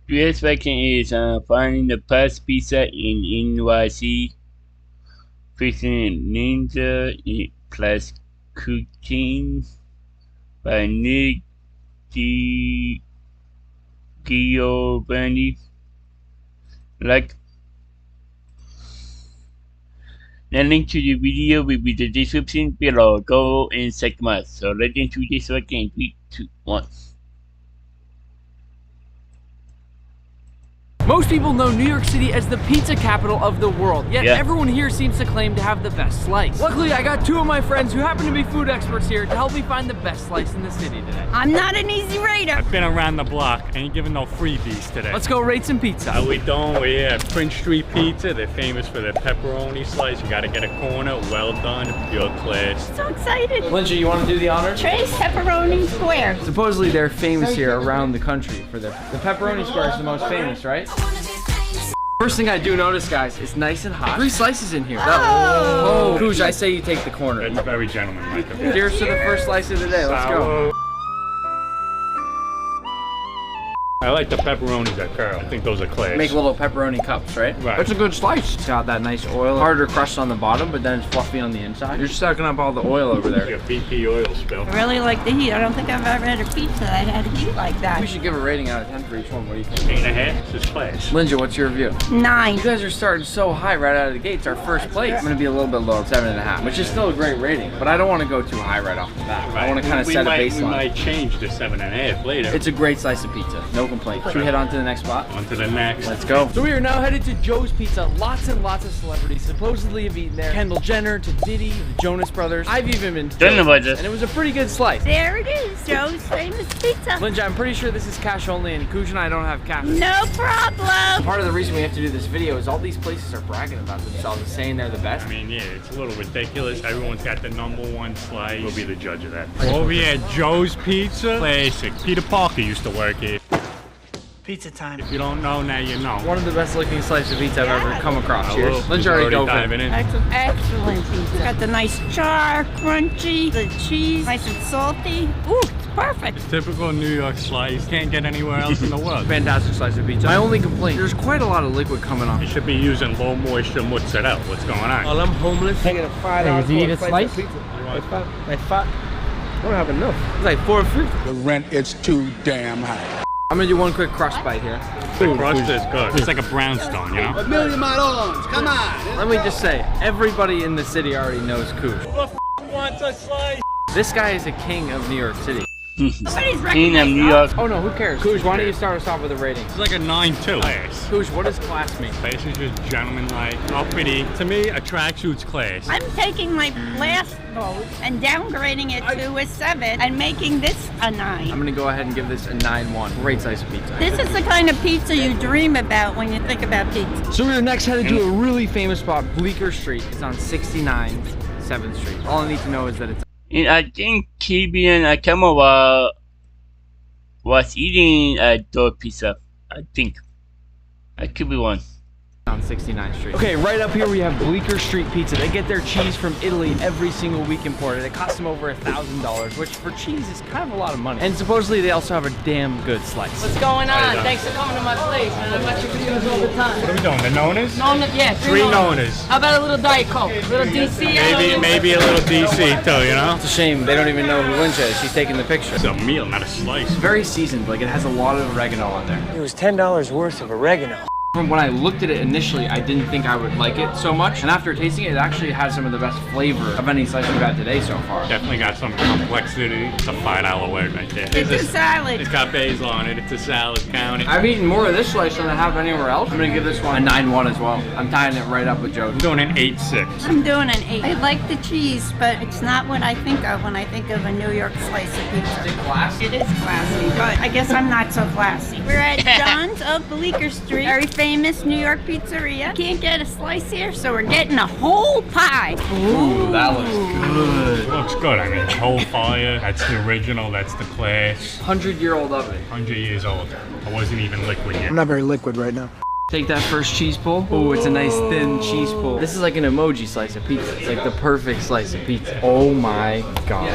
Today's vacation is finding the best pizza in NYC, featuring Lynja plus Cugine by Nick Giovanni. Like, the link to the video will be the description below. Go and check them out. So let's get into this vacation. 3, 2, 1. Most people know New York City as the pizza capital of the world, yet everyone here seems to claim to have the best slice. Luckily, I got two of my friends who happen to be food experts here to help me find the best slice in the city today. I'm not an easy rater. I've been around the block. Ain't giving no freebies today. Let's go rate some pizza. How we doing? We're here at Prince Street Pizza. They're famous for their pepperoni slice. You gotta get a corner. Well done. Pure class. So excited. Lynja, you want to do the honors? Trace pepperoni square. Supposedly they're famous here around the country for the pepperoni square is the most famous, right? First thing I do notice, guys, it's nice and hot. 3 slices in here. Oh, Cuge, I say you take the corner. That's very gentlemanlike of you. Cheers to the first slice of the day. Let's go. I like the pepperonis that curl. I think those are class. Make little pepperoni cups, right? Right. It's a good slice. It's got that nice oil. Harder crust on the bottom, but then it's fluffy on the inside. You're sucking up all the oil over there. Your BP oil spill. I really like the heat. I don't think I've ever had a pizza that had heat like that. We should give a rating out of 10 for each one. What do you think? 8.5. This is class. Lynja, what's your review? 9. You guys are starting so high right out of the gates. Our first place. I'm gonna be a little bit low, 7.5, which is still a great rating. But I don't want to go too high right off the bat. I want to kind of set a baseline. We might change to 7.5 later. It's a great slice of pizza. No complaints. Should we head on to the next spot? On to the next. Let's go. So we are now headed to Joe's Pizza. Lots and lots of celebrities supposedly have eaten there. Kendall Jenner to Diddy, the Jonas Brothers. I've even been to Don't know about this. and it was a pretty good slice. There it is, Joe's famous pizza. Lynja, I'm pretty sure this is cash only, and Cugine and I don't have cash. No problem. Part of the reason we have to do this video is all these places are bragging about themselves and saying they're the best. I mean, yeah, it's a little ridiculous. Everyone's got the #1 slice. We'll be the judge of that. Over here at Joe's Pizza. Classic. Peter Parker used to work here. Pizza time. If you don't know, now you know. One of the best looking slices of pizza I've ever come across. Cheers. We're Lynja already dove diving in. Excellent pizza. Got the nice char, crunchy, the cheese, nice and salty. Ooh, it's perfect. It's typical New York slice. Can't get anywhere else in the world. Fantastic slice of pizza. My only complaint, there's quite a lot of liquid coming off. You should be using low moisture mozzarella. What's going on? Well, I'm homeless. Taking a $5 you eat a slice? of pizza. Like five. I don't have enough. It's like $4.50. The rent is too damn high. I'm gonna do one quick crust bite here. The crust is good. It's like a brownstone, you know? $1,000,000, come on. Let me just say, everybody in the city already knows Cooge. Who the f wants a slice? This guy is a king of New York City. Somebody's King of New York. Oh no, who cares? Cooge, why don't you start us off with a rating? It's like a 9.2. Class. Cooge, what does class mean? Class is just gentlemanlike, uppity. To me, a tracksuit's class. I'm taking my last vote and downgrading it to a 7 and making this a 9. I'm gonna go ahead and give this a 9-1. Great slice of pizza. This is the kind of pizza you dream about when you think about pizza. So we're next headed to a really famous spot, Bleecker Street. It's on 69 7th Street. All I need to know is that it's And I think Cugine and Kamala was eating a dog pizza. I think. I could be one. on 69th Street. Okay, right up here we have Bleecker Street Pizza. They get their cheese from Italy every single week imported. It costs them over $1,000, which for cheese is kind of a lot of money. And supposedly they also have a damn good slice. What's going on? Thanks for coming to my place, man. I watch your videos all the time. What are we doing? The Nonas? Yeah, Three Nonas. How about a little Diet Coke? A little DC? Maybe a little DC too, you know? It's a shame they don't even know who Lynja is. She's taking the picture. It's a meal, not a slice. Very seasoned, like it has a lot of oregano on there. It was $10 worth of oregano. From when I looked at it initially, I didn't think I would like it so much. And after tasting it, it actually has some of the best flavor of any slice we've had today so far. Definitely got some complexity. It's a $5 word right there. It's a salad. It's got basil on it. It's a salad, count it. I've eaten more of this slice than I have anywhere else. I'm gonna give this one a 9-1 as well. I'm tying it right up with Joe's. I'm doing an 8-6. I'm doing an 8. I like the cheese, but it's not what I think of when I think of a New York slice of pizza. Is it classy? It is classy, but I guess I'm not so classy. We're at John's of Bleecker Street, very famous New York pizzeria. Can't get a slice here, so we're getting a whole pie. Ooh, that looks good. It looks good. I mean, whole fire. That's the original. That's the class. 100-year-old oven. 100 years old. I wasn't even liquid yet. I'm not very liquid right now. Take that first cheese pull. Oh, it's a nice thin cheese pull. This is like an emoji slice of pizza. It's like the perfect slice of pizza. Oh my God.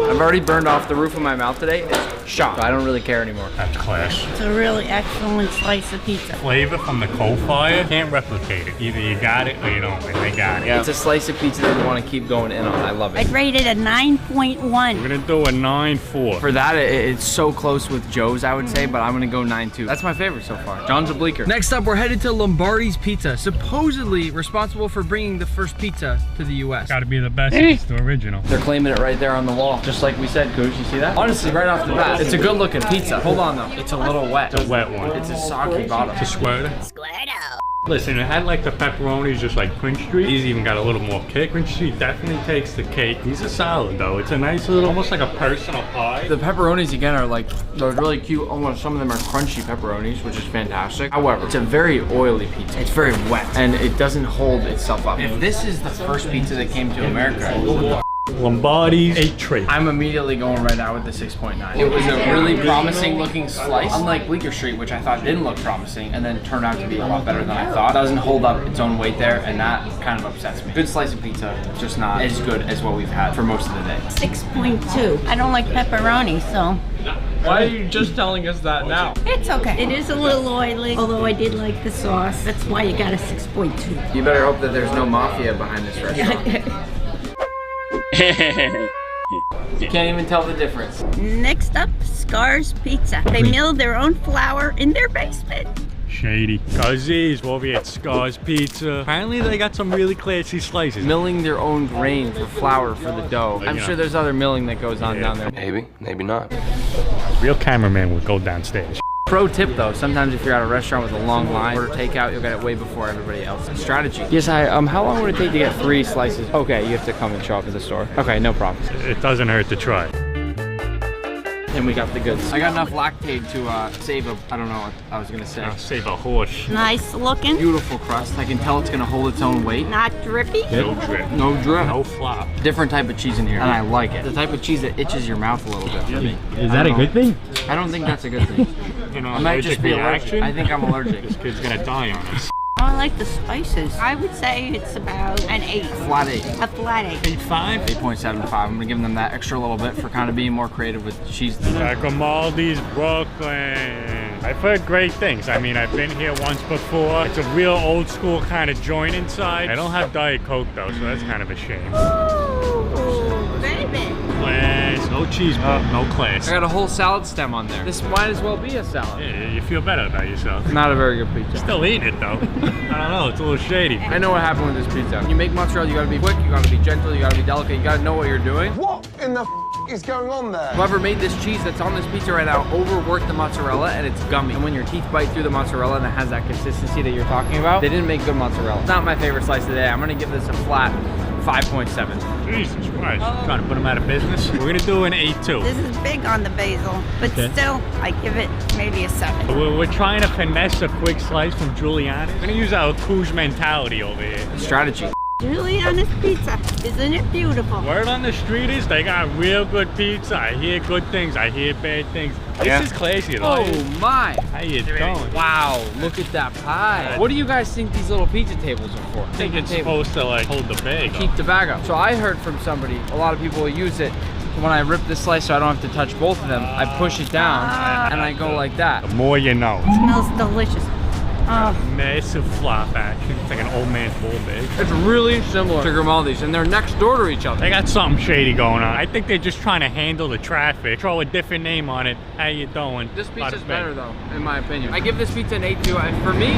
I've already burned off the roof of my mouth today. It's shocked. I don't really care anymore. That's class. It's a really excellent slice of pizza. Flavor from the coal fire, can't replicate it. Either you got it or you don't, and they got it. It's a slice of pizza that you want to keep going in on. I love I'd it. rate it a 9.1. We're gonna do a 9.4. For that, it's so close with Joe's, I would say, but I'm gonna go 9.2. That's my favorite so far. John's a bleaker. Next up, we're headed to Lombardi's Pizza, supposedly responsible for bringing the first pizza to the US. Gotta be the best. It's the original. They're claiming it right there on the wall, just like we said, Cooch. You see that? Honestly, right off the bat, it's a good looking pizza. Hold on though, it's a little wet. It's a wet one. It's a soggy bottom. It's a squirter. Squirtle. Listen, it had like the pepperonis just like Prince Street. These even got a little more kick. Prince Street definitely takes the cake. These are solid though. It's a nice little, almost like a personal pie. The pepperonis again are like, they're really cute. Almost some of them are crunchy pepperonis, which is fantastic. However, it's a very oily pizza. It's very wet and it doesn't hold itself up. If this is the first pizza that came to America, Lombardi's 8 tray. I'm immediately going right now with the 6.9. It was a really promising looking slice. Unlike Bleecker Street, which I thought didn't look promising and then turned out to be a lot better than I thought. It doesn't hold up its own weight there, and that kind of upsets me. Good slice of pizza, just not as good as what we've had for most of the day. 6.2. I don't like pepperoni, so Why are you just telling us that now? it's okay. It is a little oily, although I did like the sauce. That's why you got a 6.2. You better hope that there's no mafia behind this restaurant. You can't even tell the difference. Next up, Scar's Pizza. They mill their own flour in their basement. Shady. Cuzzies, we're over here at Scar's Pizza. Apparently they got some really classy slices. Milling their own grain for flour for the dough. I'm Yeah. sure there's other milling that goes on down there. Maybe, maybe not. Real cameraman would go downstairs. Pro tip though, sometimes if you're at a restaurant with a long line, order takeout, you'll get it way before everybody else. Strategy. Yes, how long would it take to get 3 slices? Okay, you have to come and show up at the store. Okay, no problem. It doesn't hurt to try. And we got the goods. I got enough lactate to save a, I don't know what I was gonna say. Save a horse. Nice looking, Beautiful crust. I can tell it's gonna hold its own weight. not drippy. No drip. No drip. No flop. Different type of cheese in here, and I like it. The type of cheese that itches your mouth a little bit for me. Is that a good thing? I don't think that's a good thing. You know, I might just be allergic. reaction? I think I'm allergic. This kid's gonna die on us. I like the spices. I would say it's about an 8. Flat 8. A flat 8. 8.5? 8.75. I'm gonna give them that extra little bit for kind of being more creative with cheese. Grimaldi's Brooklyn. I've heard great things. I mean, I've been here once before. It's a real old school kind of joint inside. I don't have Diet Coke though, so that's kind of a shame. Ooh, baby. Class, no cheese, no class. I got a whole salad stem on there. This might as well be a salad. Yeah, you feel better about yourself. Not a very good pizza. Still eating it though. I don't know, it's a little shady. I know what happened with this pizza. When you make mozzarella, you gotta be quick, you gotta be gentle, you gotta be delicate, you gotta know what you're doing. What in the is going on there? Whoever made this cheese that's on this pizza right now overworked the mozzarella and it's gummy. And when your teeth bite through the mozzarella and it has that consistency that you're talking about, they didn't make good mozzarella. It's not my favorite slice of the day. I'm gonna give this a flat 5.7. Jesus Christ. Trying to put them out of business. We're gonna do an 8.2. This is big on the basil, but Okay. still, I give it maybe a 7. We're trying to finesse a quick slice from Giuliani's. We're gonna use our Cugine mentality over here. Strategy. Giuliana's Pizza, isn't it beautiful? Word on the street is they got real good pizza. I hear good things, I hear bad things. This is classy though. Oh my. How you doing? Wow, look at that pie. What do you guys think these little pizza tables are for? I think it's supposed to like hold the bag. Keep the bag up. So I heard from somebody, a lot of people will use it when I rip this slice so I don't have to touch both of them. I push it down and I go like that. The more you know. Smells delicious. Oh, Massive flop action. It's like an old man's bull bag. It's really similar to Grimaldi's and they're next door to each other. They got something shady going on. I think they're just trying to handle the traffic. Throw a different name on it. How you doing? This Bada pizza's bing. better though, in my opinion. I give this pizza an 8.2. For me,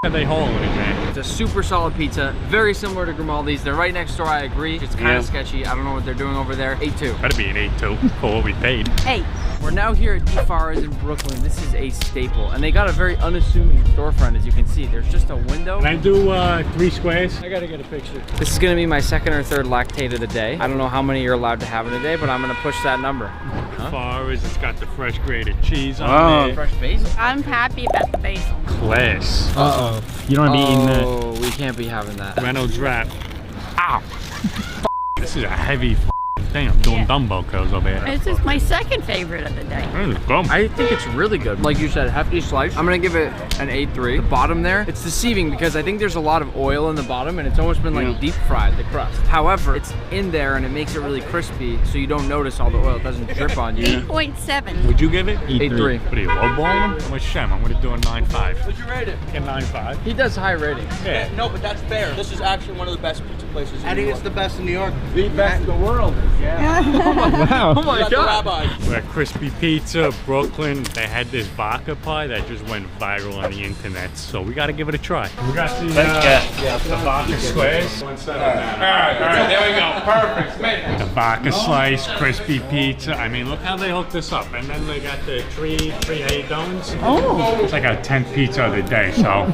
Are they holding it, man? it's a super solid pizza. Very similar to Grimaldi's. They're right next door, I agree. It's kind of sketchy. I don't know what they're doing over there. 8.2. Better be an 8.2 for what we paid. hey, We're now here at DeFara's in Brooklyn. This is a staple. And they got a very unassuming storefront, as you can see. There's just a window. Can I do 3 squares? I gotta get a picture. This is gonna be my second or third lactate of the day. I don't know how many you're allowed to have in a day, but I'm gonna push that number. As far as it's got the fresh grated cheese on it. Fresh basil. I'm happy about the basil. Class. Uh-oh. You don't be eating that. Oh, we can't be having that. Reynolds wrap. Ow. This is a heavy thing. I'm doing dumbbell curls over here. This is my second favorite of the day. I think it's really good. Like you said, hefty slice. I'm gonna give it an 8.3. The bottom there, it's deceiving because I think there's a lot of oil in the bottom and it's almost been like deep fried, the crust. However, it's in there and it makes it really crispy so you don't notice all the oil. It doesn't drip on you. 8.7. Would you give it? 8.3. What are you, lowballing him? I'm with Shem. I'm gonna do a 9.5. Would you rate it? A 9.5. He does high ratings. Yeah. No, but that's fair. This is actually one of the best pizza places. I think it's the best in New York. The best in the world. Yeah. Wow. Oh my god. We're at Crispy Pizza, Brooklyn. They had this vodka pie that just went viral on the internet, so we gotta give it a try. We got the vodka squares. All right, there we go. Perfect. The vodka slice, crispy pizza. I mean, look how they hooked this up. And then they got the three hay donuts. Oh. It's like our 10th pizza of the day, so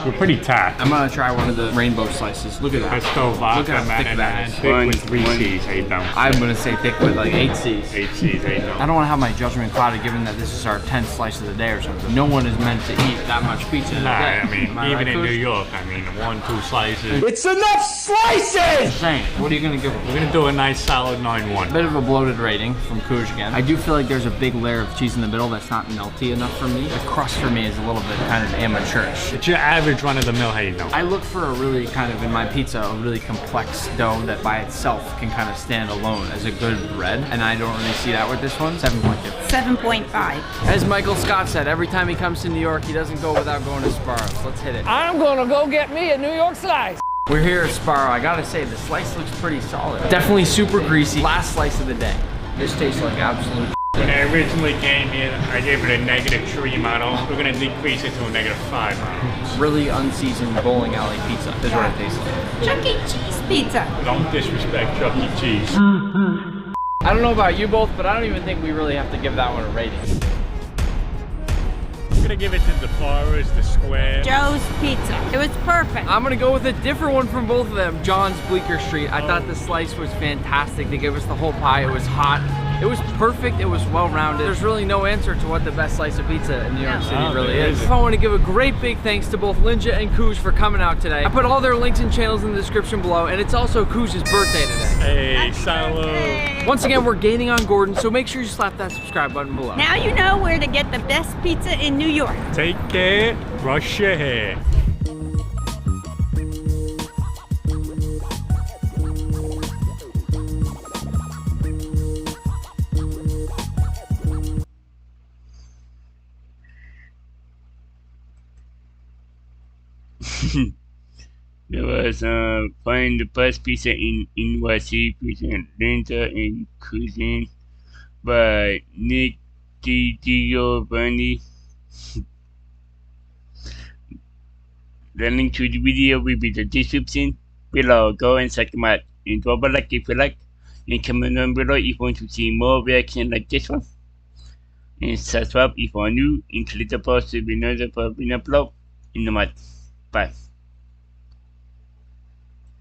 we're pretty tapped. I'm gonna try one of the rainbow slices. Look at that. Pesto vodka, Look how thick that is. thick with 3 C's, 8 donuts. I'm gonna say thick with like 8 C's. 8 C's, 8 donuts. I don't want to have my judgment clouded given that this is our 10th slice of the day or something. No one is meant to eat that much pizza in a Nah, day. I mean, even in New York, I mean, 1, 2 slices. It's enough slices! Insane. What are you gonna give it? We're gonna do a nice solid 9.1. Bit of a bloated rating from Cugine. I do feel like there's a big layer of cheese in the middle that's not melty enough for me. The crust for me is a little bit kind of amateurish. It's your average run-of-the-mill hay dough. I look for a really kind of, in my pizza, a really complex dough that by itself can kind of stand alone as a good bread. And I don't really see that with this one. 7.2. 7.5. As Michael Scott said, every time he comes to New York, he doesn't go without going to Sparrow's. Let's hit it. I'm gonna go get me a New York slice. We're here at Sparrow. I gotta say, the slice looks pretty solid. Definitely super greasy. Last slice of the day. This tastes like absolute. When I originally came here, I gave it a -3 model. We're gonna decrease it to a -5 model. Really unseasoned bowling alley pizza is what it tastes like. Chuck E. Cheese pizza. Don't disrespect Chuck E. Cheese. I don't know about you both, but I don't even think we really have to give that one a rating. I'm gonna give it to the Forest, the Square. Joe's Pizza. It was perfect. I'm gonna go with a different one from both of them. John's Bleecker Street. I thought the slice was fantastic. They gave us the whole pie. It was hot. It was perfect. It was well-rounded. There's really no answer to what the best slice of pizza in New York City really is. I want to give a great big thanks to both Lynja and Cugine for coming out today. I put all their links and channels in the description below, and it's also Cugine's birthday today. Hey, salud. Once again, we're gaining on Gordon, so make sure you slap that subscribe button below. Now you know where to get the best pizza in New York. Take care. Brush your hair. There was find the best pizza in NYC between Lynja and Cugine by Nick Giovanni. The link to the video will be in the description below. Go and check them out. And drop a like if you like. And comment down below if you want to see more reactions like this one. And subscribe if you are new. And click the post to be notified when I upload in the month. Bye.